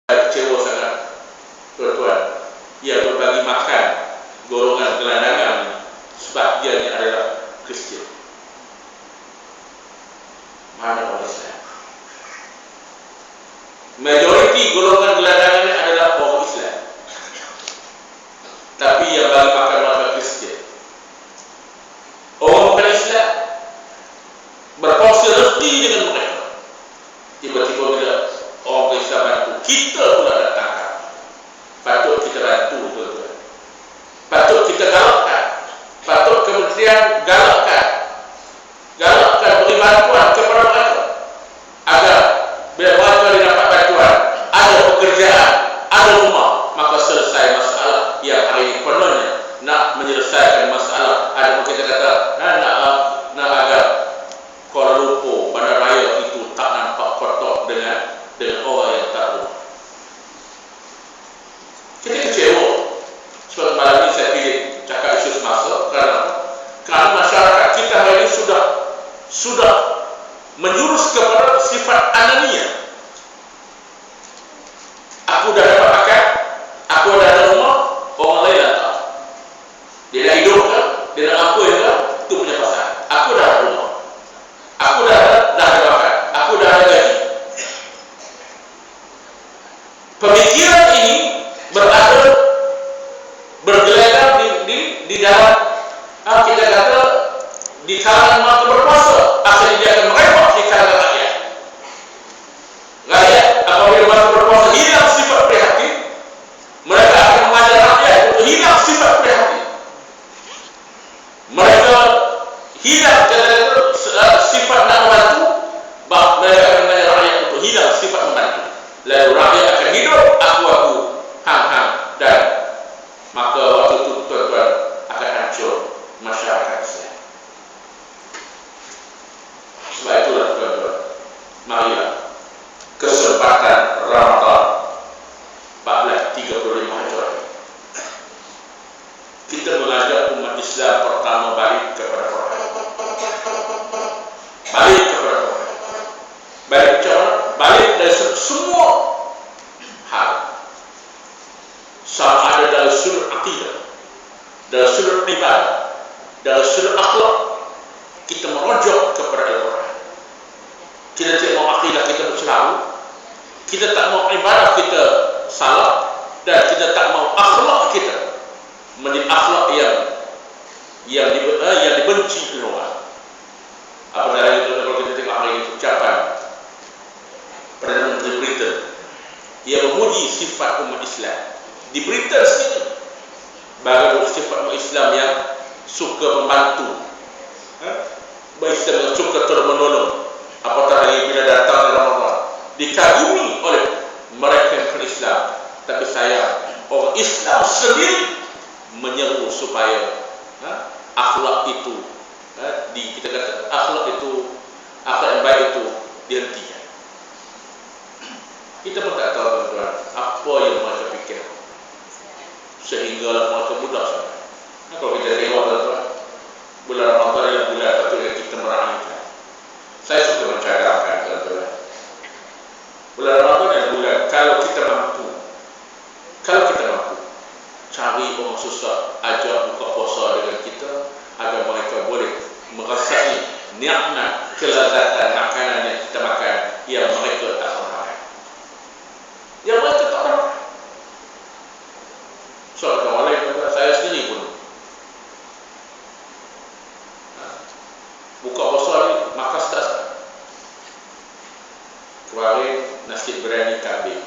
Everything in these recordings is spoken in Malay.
kecewa sangat tuan-tuan. Ia berbagi makan golongan gelandangan sebahagiannya adalah Kristian. Mana orang Islam? Majoriti golongan gelandangannya adalah orang Islam, tapi yang bagi makan mereka Kristian. Orang bukan Islam berkongsi rezeki dengan mereka. Tiba-tiba bila orang Islam bantu, kita pula nak tangkap. Patut kita bantu, tuan-tuan. Patut kita galakkan. Patut kementerian galakkan beri bantuan kepada mereka agar bila mereka dapat bantuan, ada pekerjaan, ada rumah, maka selesai masalah yang hari ini kononnya nak menyelesaikan masalah. Ada kita kata nak agar Kuala Lumpur, Bandaraya itu tak nampak kotor dengan orang yang tak rumah. Kita kecewa. Sebab malam ini saya pilih cakap isu semasa kerana masyarakat kita hari ini sudah menjurus kepada sifat anania. Aku dah dapat makan, aku dah ada rumah, orang lain dah tak. Dia dah hidup ke, dia dah apa ke, itu punya pasal. Aku dah ada rumah, aku dah ada makan, aku dah ada gaji. Pemikiran ini bergelegar di dalam kita kata di kalangan mereka berkuasa. Akhirnya dia akan merepot di kalangan rakyat. Rakyat apabila mereka berkuasa hilang sifat prihatin, mereka akan mengajar rakyat untuk hilang sifat prihatin. Mereka hilang sifat nak membantu, mereka akan mengajar rakyat untuk hilang sifat membantu. Lalu rakyat akan hidup aku hang-hang, dan maka waktu itu tuan-tuan akan hancur masyarakat Islam. Sebab itulah tuan-tuan, marilah kesempatan Ramadan 1435 Hijrah kita mengajak umat Islam pertama balik kepada Quran. Balik kepada Quran. Balik cara, balik dari semua hal. Sama ada dari sudut akidah, dari sudut ibadah, dari sudut akhlak, kita merujuk kepada Al-Quran. Kita tidak mau akidah kita bercelaru, kita tak mau ibadah kita salah, dan kita tak mau akhlak kita menjadi akhlak yang dibenci oleh orang. Apa dari itu kalau kita tengok hari ini ucapan Perdana Menteri Britain, ia memuji sifat umat Islam di Britain sendiri bagi sifat umat Islam yang suka membantu, Islam yang suka menolong. Apatah lagi bila datang Ramadan, dikagumi oleh mereka yang berislam. Tapi saya orang Islam sendiri menyeru supaya akhlak itu kita kata akhlak yang baik itu dihentikan. Kita pun tak tahu tuan-tuan apa yang mereka fikir sehinggalah mereka mudah sangat. Kalau kita tengok tuan-tuan, bulan Ramadan adalah bulan patutnya kita meraihkan. Saya suka mencadangkan tuan-tuan, bulan Ramadan adalah bulan kalau kita mampu cari orang susah, ajak buka puasa dengan kita agar mereka boleh merasai nikmat kelezatan makanan yang kita makan yang mereka tak pernah makan, yang mereka tak pernah makan. So kalau saya sendiri pun buka puasa ni makan setas. Kemarin nasi biryani kambing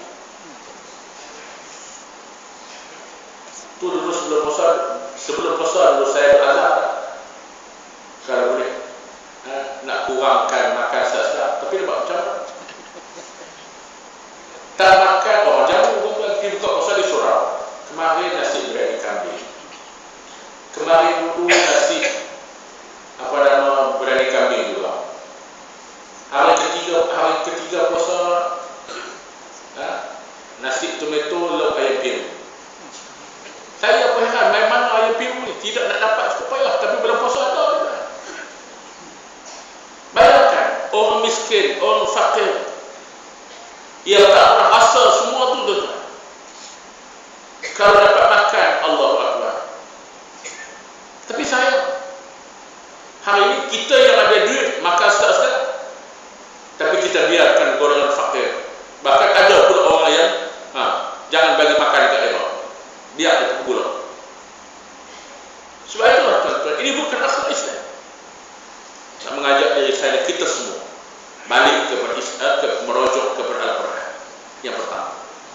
tu dulu sebelum puasa dulu saya berazam kalau boleh nak kurangkan makan sedap, tapi dia buat macam mana? Tak makan orang jauh pergi buka puasa di surau. Kemarin nasi biryani kambing, kemarin dulu nasi biryani kambing juga. Hari ketiga puasa nasi tomato lauk ayam piru. Saya apa heran, memang ayam piru ni tidak nak dapat cukup payah, tapi bulan puasa ada juga. Bayangkan orang miskin, orang fakir yang tak pernah asal semua tu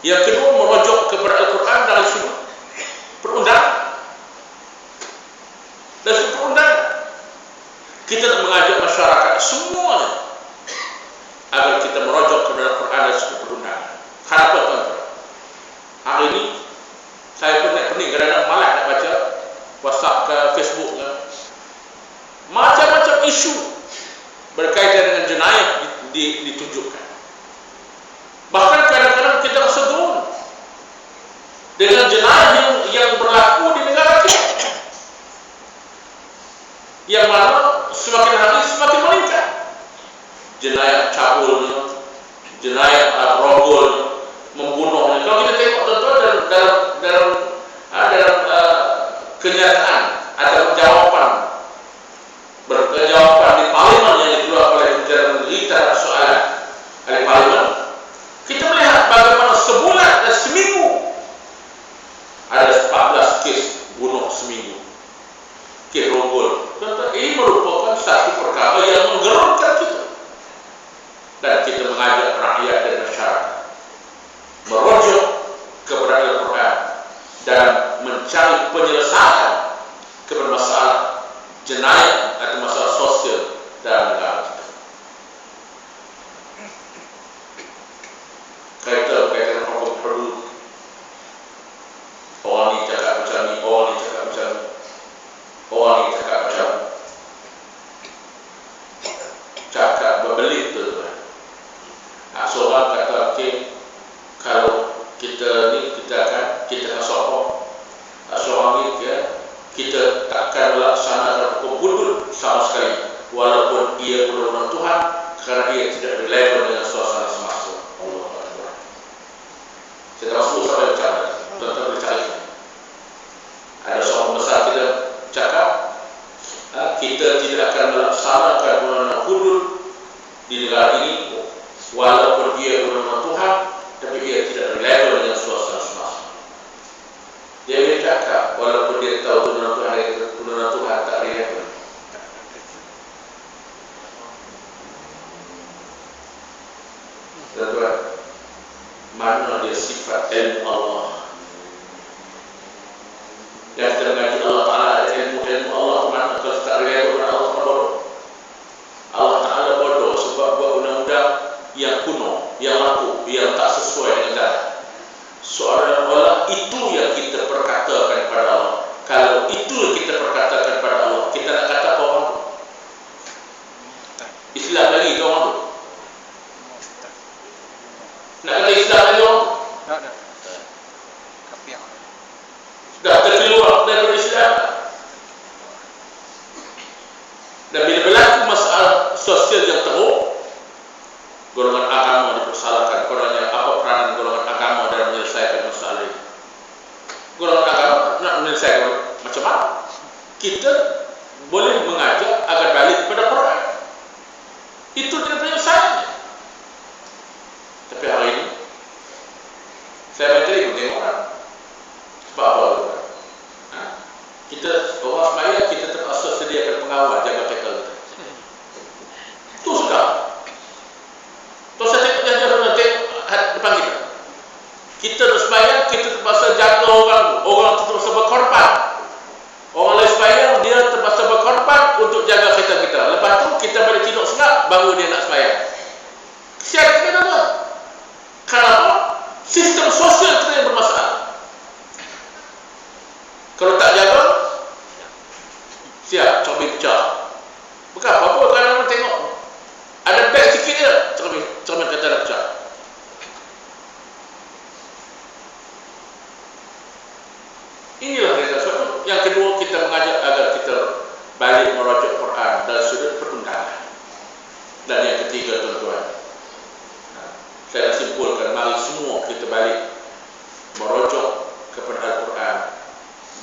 Yang kedua, merujuk kepada Al-Quran dari sudut perundangan. Dari sudut perundangan, kita nak mengajak masyarakat semuanya agar kita merujuk kepada Al-Quran dari sudut perundangan. Kenapa tuan-tuan? Hari ini saya pun nak pening, kadang-kadang malas nak baca WhatsApp ke Facebook ke. Macam-macam isu berkaitan dengan jenayah ditunjukkan. Bahkan kadang-kadang kita rasa gerun dengan jenayah yang berlaku di negara kita, yang mana semakin hari semakin meningkat. Jenayah cabulnya, jenayah rogol, membunuhnya. Kalau kita tengok tuan-tuan dalam kenyataan atau jawapan di parlimen yang dikeluarkan oleh Perdana Menteri terhadap soalan oleh parlimen, kita melihat bagaimana sebulan dan seminggu ada 14 kes bunuh seminggu, kes rogol. Tuan-tuan, ini merupakan satu perkara yang menggerunkan kita, dan kita mengajak rakyat dan masyarakat merujuk kepada Al-Quran dan mencari penyelesaian kepada masalah jenayah atau masalah sosial dalam negara kita. Kaitan hukum hudud, orang ni cakap macam ni, orang ni cakap macam ni, orang ni cakap macam ni, cakap berbelit tu. Seorang kata, okay, kalau kita ni kita akan sokong seorang ni, kita takkan melaksanakan hukum hudud sama sekali, walaupun ia undang-undang Tuhan, kerana ia tidak relevan dengan suasana semasa. Allah Akbar. Saya tak maksud sampai macam mana, tuan-tuan boleh cari. Ada seorang besar kita cakap, kita tidak akan melaksanakan undang-undang hudud di negara ini, walaupun ia undang-undang Tuhan, tapi ia tidak relevan dengan suasana semasa. Dia boleh cakap, walaupun dia tahu undang-undang Tuhan tak relevan. Tuan-tuan, mana dia sifat ilmu Allah? Yang kita mengaji Allah Ta'ala, ilmu Allah ke mana? Kalau tak relevan dengan Allah Ta'ala bodoh. Allah Ta'ala bodoh sebab buat undang-undang yang kuno, yang laku, yang tak sesuai dengan darah. Seolah-olah itu yang kita perkatakan kepada Allah. Kalau itu yang kita perkatakan kepada Allah, kita nak kata apa orang tu? Islam lagi ke orang tu? Nak kata Islam lagi orang tu? Dah terkeluar daripada Islam. Dan bila berlaku masalah sosial yang teruk, golongan agama dipersalahkan. Kononnya apa peranan golongan agama dalam menyelesaikan masalah ini? Golongan agama nak menyelesaikan macam mana? Kita boleh mengajak agar balik kepada Quran. Itu dia penyelesaiannya. Tapi hari ini saya mencari tengok orang. Sebab apa? Kita orang semaya, kita terpaksa sediakan pengawal jaga tackle kita. Itu sudah. Terus saya tengok nanti depan kita. Kita nak sembahyang, kita terpaksa jaga orang itu terpaksa berkorban. Orang lain sembahyang, dia terpaksa berkorban untuk jaga kereta kita. Lepas tu kita balik tidur sengat, baru dia nak sembahyang. Kesian kita apa? Kenapa? Sistem sosial kita yang bermasalah. Kalau tak jaga, siap cermin pecah. Bukan apa-apa, kadang-kadang tengok ada beg sikit je, cermin kata dah pecah. Inilah kita. Sebab yang kedua, kita mengajak agar kita balik merujuk Quran dari sudut perundangan. Dan yang ketiga, tuan-tuan, saya nak simpulkan, mari semua kita balik merujuk kepada Al-Quran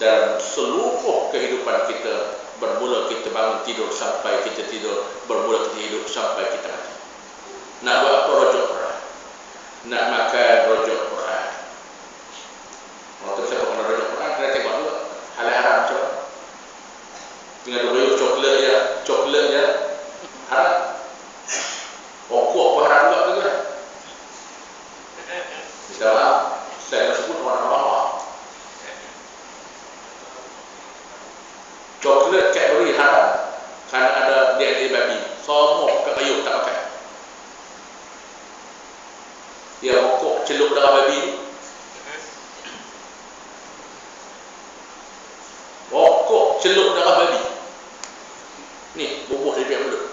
dalam seluruh kehidupan kita, bermula kita bangun tidur sampai kita tidur, bermula kita hidup sampai kita mati. Nak buat apa? Rujuk Quran. Nak makan, rujuk Quran. Waktu saya pernah rujuk Quran, kita tengok juga halal haram macam mana. Dengan dulu coklat ya haram. Rokok pun haram juga tu kan. Minta maaf, saya sebut orang bawah. Coklat Cadbury haram karena ada DNA babi. Semua pakai kayu tak pakai. Dia rokok celup darah babi. Rokok celup darah babi. Ni bubuh di pihak mulut.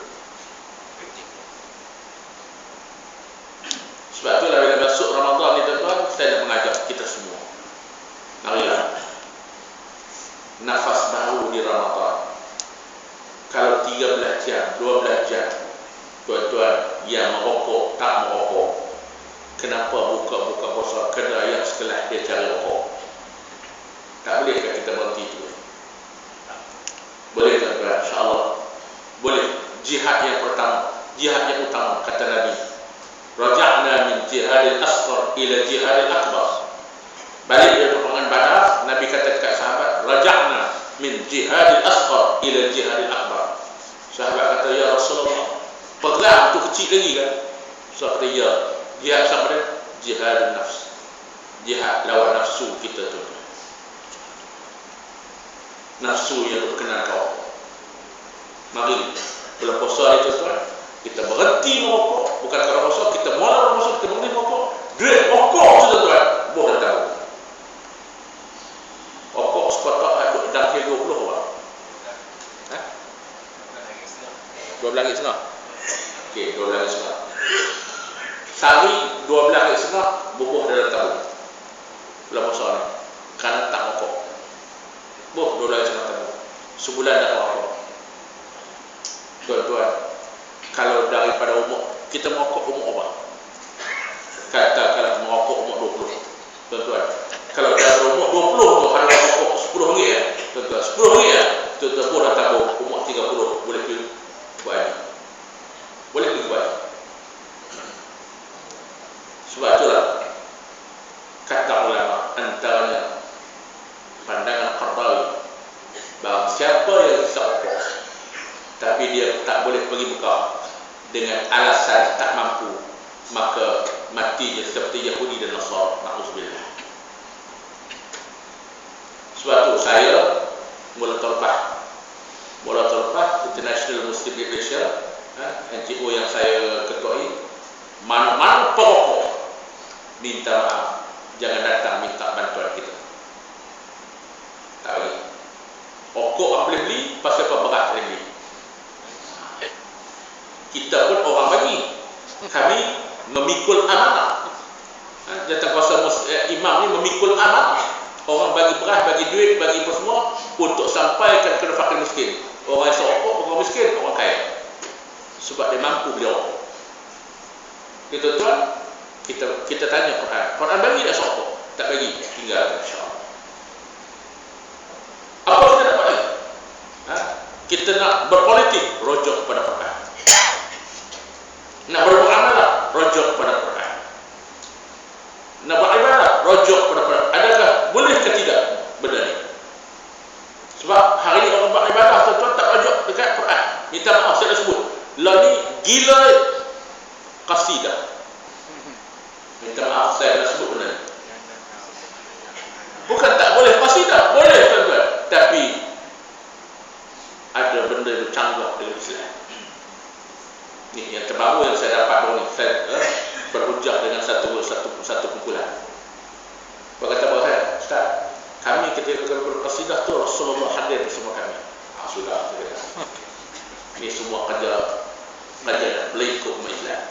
Sebab itulah bila masuk Ramadan ni tuan-tuan, saya nak mengajak kita semua. Marilah. Nafas baru di Ramadan. Kalau 13 jam, 12 jam, tuan-tuan yang merokok, tak merokok, kenapa buka-buka puasa kedai yang sekelas dia cari rokok? Tak bolehkah kita berhenti itu? Boleh tuan-tuan, insyaAllah. Boleh. Jihad yang pertama, jihad yang utama, kata Nabi, raja'na min jihadil asghar ila jihadil akbar. Balik dari peperangan Badar, Nabi kata dekat sahabat, raja'na min jihadil asghar ila jihadil akbar. Sahabat kata, ya Rasulullah, perang tu kecil lagi kan? Sahabat kata, ya. Jihad sama dia? Jihad nafs. Jihad lawan nafsu kita tu. Nafsu yang berkenan kau. Mari, bulan puasa ni tuan-tuan, kita berhenti merokok. Bukan kalau puasa, kita mula puasa, kita berhenti merokok. Duit rokok tu tuan-tuan, boleh tahu. Rokok sekotak ada dangkil 20 orang. 12 setengah. Okey, 12 setengah. Sehari 12 setengah bubuh dalam tabung. Bulan puasa ni. Kerana tak rokok. Bubuh 12 setengah tabung. Sebulan dah rokok. Tuan-tuan, kalau daripada umur, kita merokok umur apa? Katakanlah merokok umur 20. Tuan-tuan, kalau dah umur 20 tu harga rokok RM10 ya. Tuan-tuan, RM10 ya. Tuan-tuan pun dah tabung umur 30 boleh pergi buat haji. Boleh pergi buat haji. Sebab itulah kata ulama antaranya pandangan Qardawi, bahawa siapa yang hisap rokok tapi dia tak boleh pergi Mekah dengan alasan tak mampu, maka matinya seperti Yahudi dan Nasara. Na'udzubillah. Sebab tu saya mula terlepas International Muslim Malaysia, NGO yang saya ketuai, mana-mana perokok minta maaf, jangan datang minta bantuan kita. Tak boleh. Rokok boleh beli, pasal apa berat boleh beli. Kita pun orang bagi. Kami memikul amanah. Jatah kuasa imam ni memikul amanah. Orang bagi beras, bagi duit, bagi apa semua untuk sampaikan kepada fakir miskin. Orang yang serokok, orang miskin, orang kaya. Sebab dia mampu beli rokok. Jadi tuan-tuan, kita tanya Quran. Quran bagi tak serokok? Tak bagi. Tinggal insya-Allah. Apa kita nak buat lagi? Kita nak berpolitik, rujuk pada Quran. Nak bermuamalah, rujuk pada Quran. Nak beribadah, rujuk pada Quran. Adakah boleh ke tidak benda ni? Sebab hari ni orang beribadah tuan-tuan tak rujuk dekat Quran. Minta maaf saya dah sebut. Lah ni gila qasidah. Minta maaf saya dah sebut benda ni. Bukan tak boleh qasidah, boleh tuan-tuan. Tapi ada benda yang bercanggah dengan Islam. Ni yang terbaru yang saya dapat baru ni, saya berhujah dengan satu kumpulan. Berkata bahawa saya, Ustaz, kami ketika berqasidah tu Rasulullah hadir bersama kami. Sudah. Ini semua kerja nak berikut Islam.